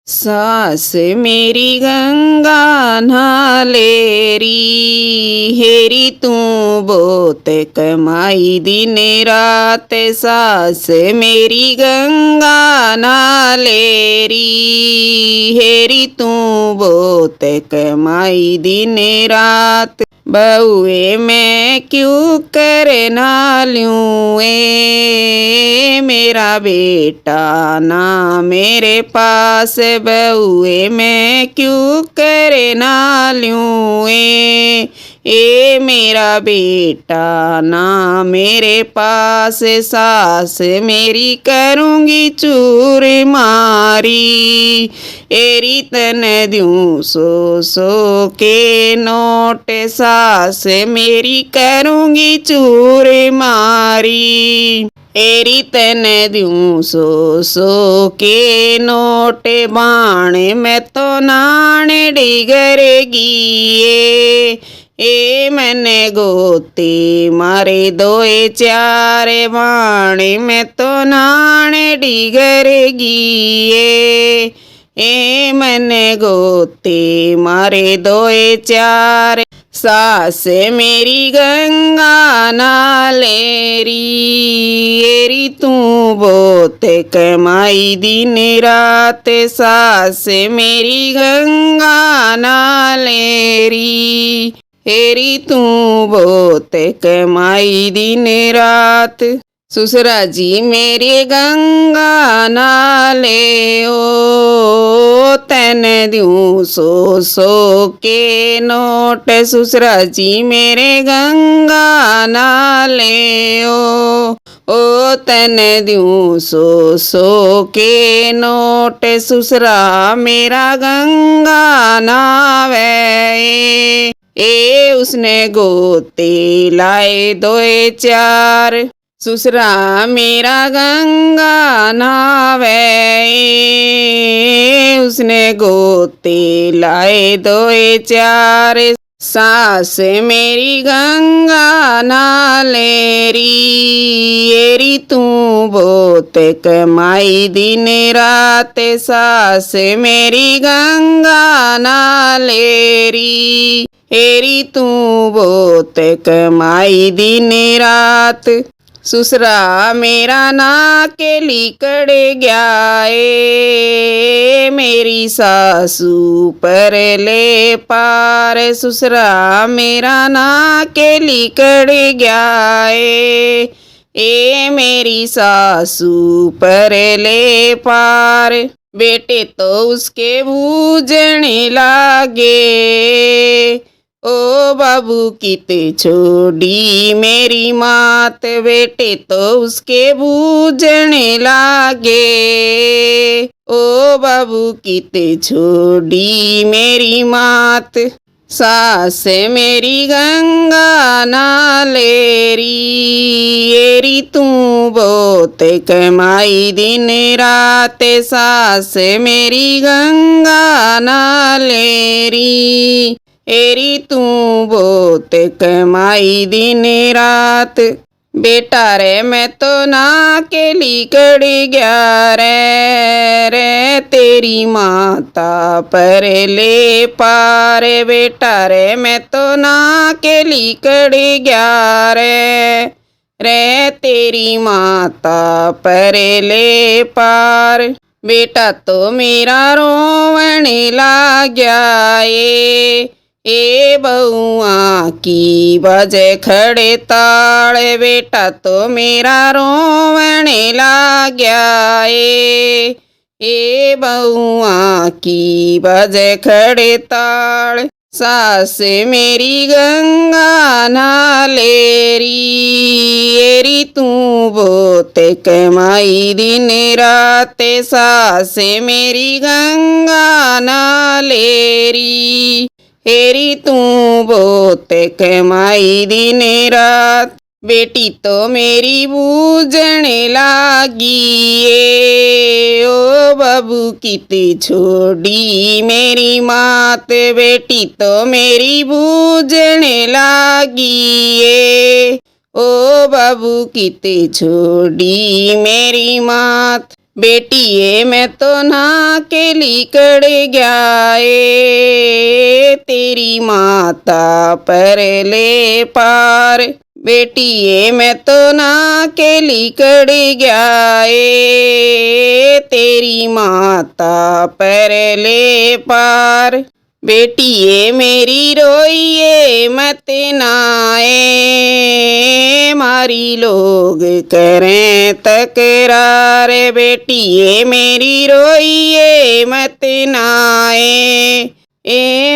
सास मेरी गंगा नालेरी, हेरी तू बोत कमाई दिन रात। सास मेरी गंगा नालेरी, हेरी तू बोत कमाई दिन रात। बहुए मैं क्यों कर ना लूँ मेरा बेटा ना मेरे पास। बहुए मैं क्यों कर ना लूँ मेरा बेटा ना मेरे पास। सास मेरी करूँगी चूर मारी, एरी तन दूँ सो के नोट। सास मेरी करूँगी चूर मारी, एरी तन दूँ सो के नोट। बाण में तो नाने डिगरेगी मैंने गोती मारे दोए चार। बाण में तो नाने डिगरेगी मैंने गोती मारे दोए चार। सास मेरी गंगा नालेरी, एरी तू बोत कमाई दिन रात। सास मेरी गंगा नालेरी, एरी तू बोत कमाई दिन रात। ससुरा जी मेरे गंगा नाले तन दूँ सो के नोट। ससुरा जी मेरे गंगा नाले तन दूँ सो के नोट। ससुरा मेरा गंगा नावे उसने गोते लाए दोए चार। ससुरा मेरा गंगा नावे उसने गोते लाए दोए चार। सास मेरी गंगा नालेरी, एरी तू बोत कमाई दिन रात। सास मेरी गंगा नालेरी, एरी तू बोत कमाई दिन रात। ससुरा मेरा ना के लिकड़ गया मेरी सासू पर ले पार। ससुरा मेरा ना के लिकड़ गया मेरी सासू पर ले पार। बेटे तो उसके बूझने लागे बाबू किते छोड़ी मेरी मात। बेटे तो उसके बूझने लागे बाबू किते छोड़ी मेरी मात। सास मेरी गंगा नालेरी, एरी तू बोत कमाई दिन रात। सास मेरी गंगा नालेरी, एरी तू बोत कमाई दिन रात। बेटा रे मैं तो ना के लिकड़ गया रे तेरी माता पर ले पार। बेटा रे मैं तो ना के लिकड़ गया रे तेरी माता पर ले पार। बेटा तो मेरा रोवण लाग गया बहुआ की बजे खड़े ताड़। बेटा तो मेरा रोवण लाग गया बहुआ की बजे खड़े ताड़। सास मेरी गंगा नालेरी, एरी तू बोत कमाई दिन रात। सास मेरी गंगा नालेरी, एरी तू बोत कमाई दिन रात। बेटी तो मेरी बूझने लागी बाबू किते छोड़ी मेरी मात। बेटी तो मेरी बूझने लागी बाबू किते छोड़ी मेरी मात। बेटिए मैं तो ना के लिकड़ गया तेरी माता पर ले पार। बेटिए मैं तो ना के लिकड़ गया तेरी माता पर ले पार। बेटिए मेरी रोइए मत नाए मारी लोग करें तकरार। बेटिए मेरी रोइए मत नाए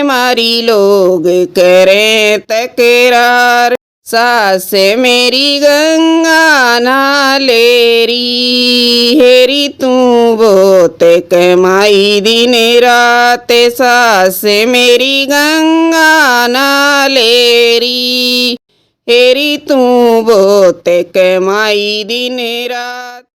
मारी लोग करें तकरार। सास मेरी गंगा नालेरी हेरी तू बहुत कमाई दिन रात। सास मेरी गंगा नालेरी हेरी तू बहुत कमाई दिन रात।